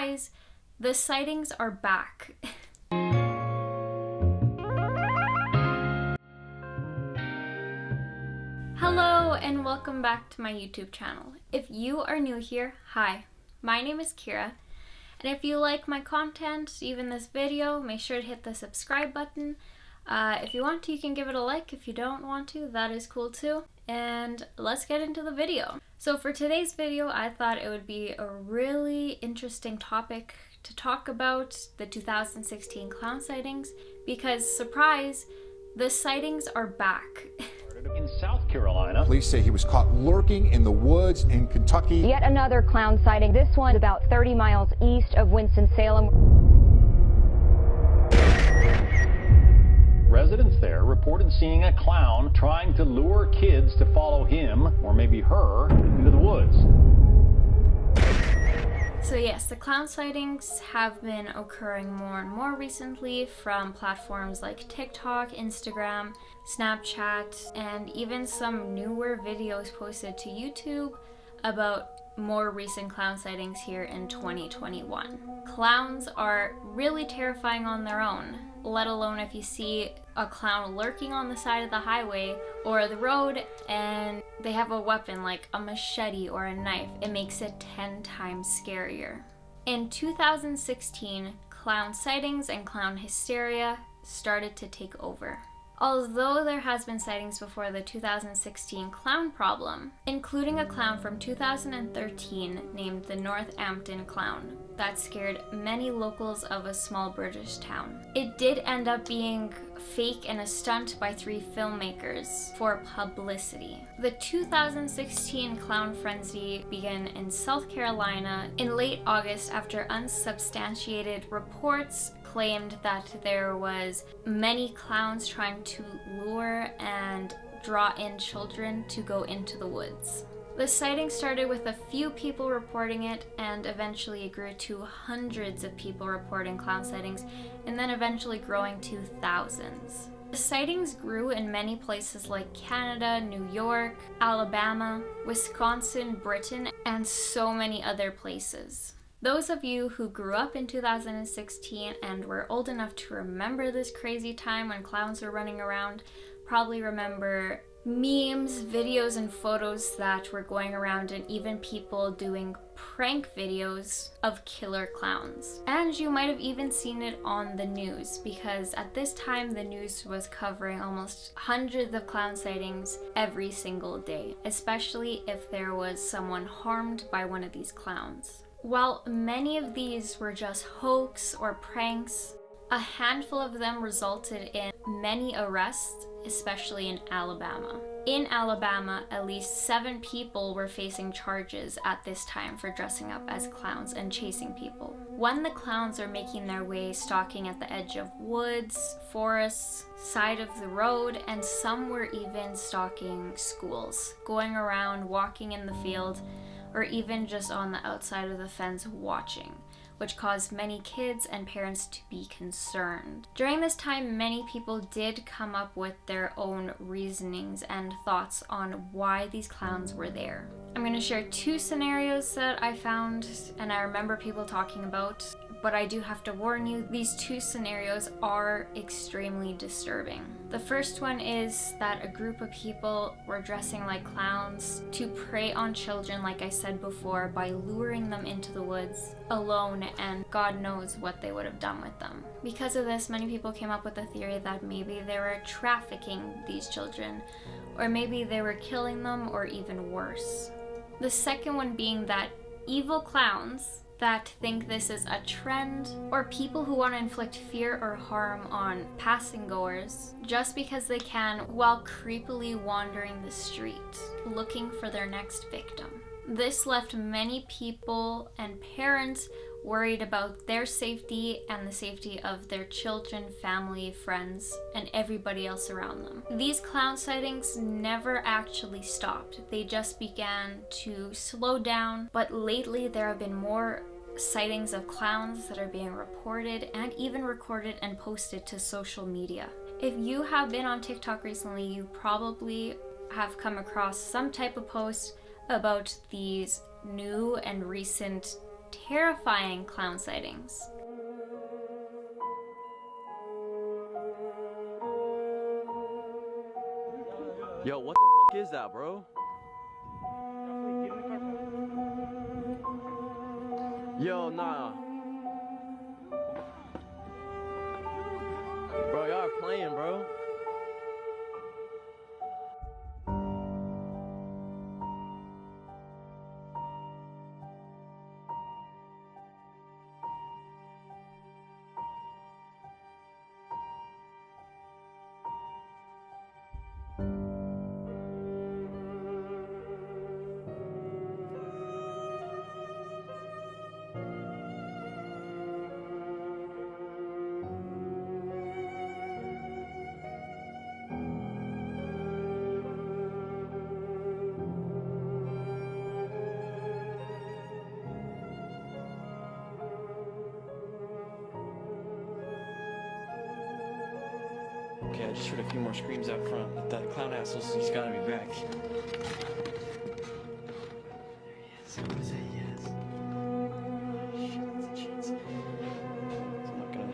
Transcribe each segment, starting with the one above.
surprise, the sightings are back. Hello and welcome back to my YouTube channel. If you are new here, hi, my name is Keera, and if you like my content, even this video, make sure to hit the subscribe button. If you want to, you can give it a like. If you don't want to, that is cool too. And let's get into the video. So for today's video, I thought it would be a really interesting topic to talk about, the 2016 clown sightings, because surprise, the sightings are back. In South Carolina, police say he was caught lurking in the woods in Kentucky. Yet another clown sighting, this one about 30 miles east of Winston-Salem. Residents there reported seeing a clown trying to lure kids to follow him, or maybe her, into the woods. So yes, the clown sightings have been occurring more and more recently from platforms like TikTok, Instagram, Snapchat, and even some newer videos posted to YouTube about more recent clown sightings here in 2021. Clowns are really terrifying on their own, let alone if you see a clown lurking on the side of the highway or the road and they have a weapon like a machete or a knife. It makes it 10 times scarier. In 2016, clown sightings and clown hysteria started to take over. Although there has been sightings before the 2016 clown problem, including a clown from 2013 named the Northampton Clown that scared many locals of a small British town. It did end up being fake and a stunt by 3 filmmakers for publicity. The 2016 clown frenzy began in South Carolina in late August after unsubstantiated reports claimed that there was many clowns trying to lure and draw in children to go into the woods. The sighting started with a few people reporting it, and eventually it grew to hundreds of people reporting clown sightings, and then eventually growing to thousands. The sightings grew in many places like Canada, New York, Alabama, Wisconsin, Britain, and so many other places. Those of you who grew up in 2016 and were old enough to remember this crazy time when clowns were running around probably remember memes, videos, and photos that were going around, and even people doing prank videos of killer clowns. And you might have even seen it on the news, because at this time the news was covering almost hundreds of clown sightings every single day, especially if there was someone harmed by one of these clowns. While many of these were just hoax or pranks, a handful of them resulted in many arrests, especially in Alabama. In Alabama, at least 7 people were facing charges at this time for dressing up as clowns and chasing people. When the clowns are making their way stalking at the edge of woods, forests, side of the road, and some were even stalking schools, going around, walking in the field, or even just on the outside of the fence watching, which caused many kids and parents to be concerned. During this time, many people did come up with their own reasonings and thoughts on why these clowns were there. I'm going to share 2 scenarios that I found and I remember people talking about, but I do have to warn you, these 2 scenarios are extremely disturbing. The first one is that a group of people were dressing like clowns to prey on children, like I said before, by luring them into the woods alone, and God knows what they would have done with them. Because of this, many people came up with the theory that maybe they were trafficking these children, or maybe they were killing them, or even worse. The second one being that evil clowns that think this is a trend, or people who want to inflict fear or harm on passing goers just because they can, while creepily wandering the street looking for their next victim. This left many people and parents worried about their safety and the safety of their children, family, friends, and everybody else around them. These clown sightings never actually stopped. They just began to slow down, but lately there have been more sightings of clowns that are being reported and even recorded and posted to social media. If you have been on TikTok recently, you probably have come across some type of post about these new and recent terrifying clown sightings. Yo, what the fuck is that, bro? Yo, nah. Bro, y'all are playing, bro. Okay, I just heard a few more screams out front. But that clown asshole says he's gotta be back. There he is. What is that? Yes. Shit, that's a chance. I'm not gonna.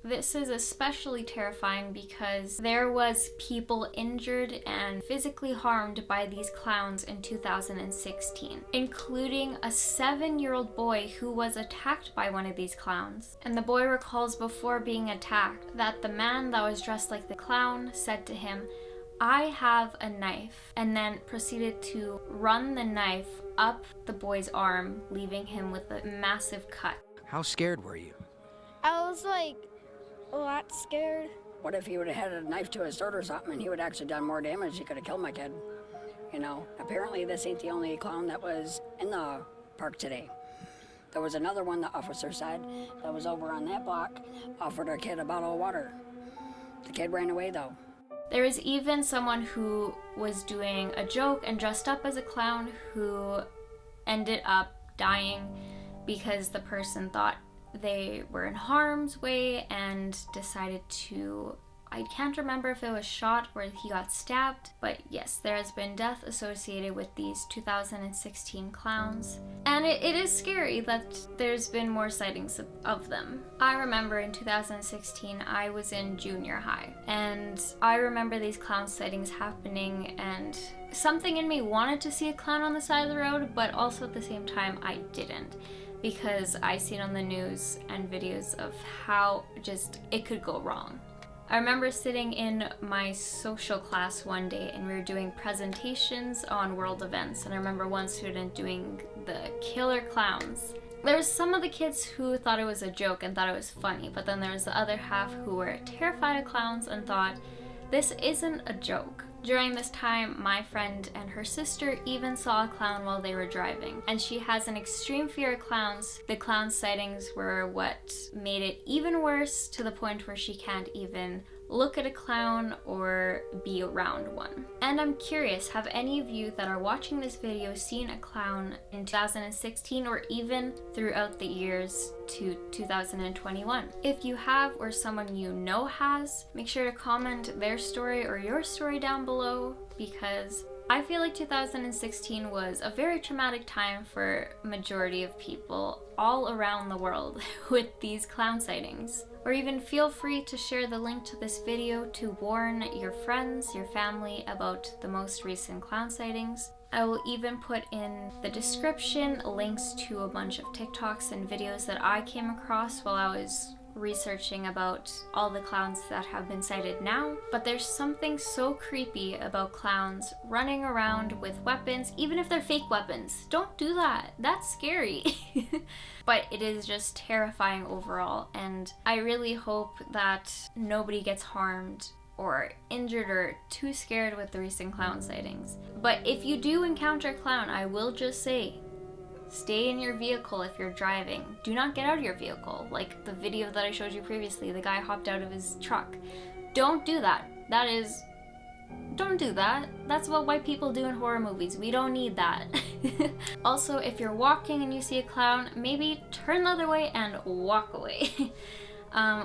This is especially terrifying because there was people injured and physically harmed by these clowns in 2016, including a 7-year-old boy who was attacked by one of these clowns. And the boy recalls before being attacked that the man that was dressed like the clown said to him, "I have a knife," and then proceeded to run the knife up the boy's arm, leaving him with a massive cut. How scared were you? I was like a lot scared. What if he would have had a knife to his throat or something and he would have actually done more damage? He could have killed my kid. You know, apparently this ain't the only clown that was in the park today. There was another one, the officer said, that was over on that block, offered a kid a bottle of water. The kid ran away though. There was even someone who was doing a joke and dressed up as a clown who ended up dying because the person thought they were in harm's way and decided to, I can't remember if it was shot or he got stabbed, but yes, there has been death associated with these 2016 clowns. And it is scary that there's been more sightings of them. I remember in 2016, I was in junior high, and I remember these clown sightings happening, and something in me wanted to see a clown on the side of the road, but also at the same time, I didn't. Because I seen on the news and videos of how just it could go wrong. I remember sitting in my social class one day and we were doing presentations on world events, and I remember one student doing the killer clowns. There was some of the kids who thought it was a joke and thought it was funny, but then there was the other half who were terrified of clowns and thought, this isn't a joke. During this time, my friend and her sister even saw a clown while they were driving, and she has an extreme fear of clowns. The clown sightings were what made it even worse, to the point where she can't even look at a clown or be around one. And I'm curious, have any of you that are watching this video seen a clown in 2016 or even throughout the years to 2021? If you have, or someone you know has, make sure to comment their story or your story down below, because I feel like 2016 was a very traumatic time for majority of people all around the world with these clown sightings. Or even feel free to share the link to this video to warn your friends, your family about the most recent clown sightings. I will even put in the description links to a bunch of TikToks and videos that I came across while I was researching about all the clowns that have been sighted now. But there's something so creepy about clowns running around with weapons, even if they're fake weapons. Don't do that. That's scary. But it is just terrifying overall, and I really hope that nobody gets harmed or injured or too scared with the recent clown sightings. But if you do encounter a clown, I will just say, stay in your vehicle if you're driving. Do not get out of your vehicle. Like the video that I showed you previously, the guy hopped out of his truck. Don't do that. That is don't do that. That's what white people do in horror movies. We don't need that. Also, if you're walking and you see a clown, maybe turn the other way and walk away.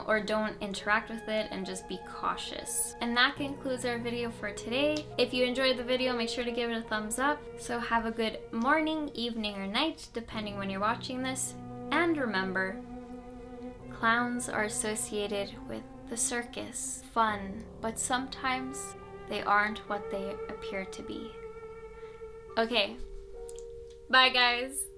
Or don't interact with it and just be cautious. And that concludes our video for today. If you enjoyed the video, make sure to give it a thumbs up. So have a good morning, evening, or night, depending when you're watching this. And remember, clowns are associated with the circus, fun, but sometimes they aren't what they appear to be. Okay, bye guys.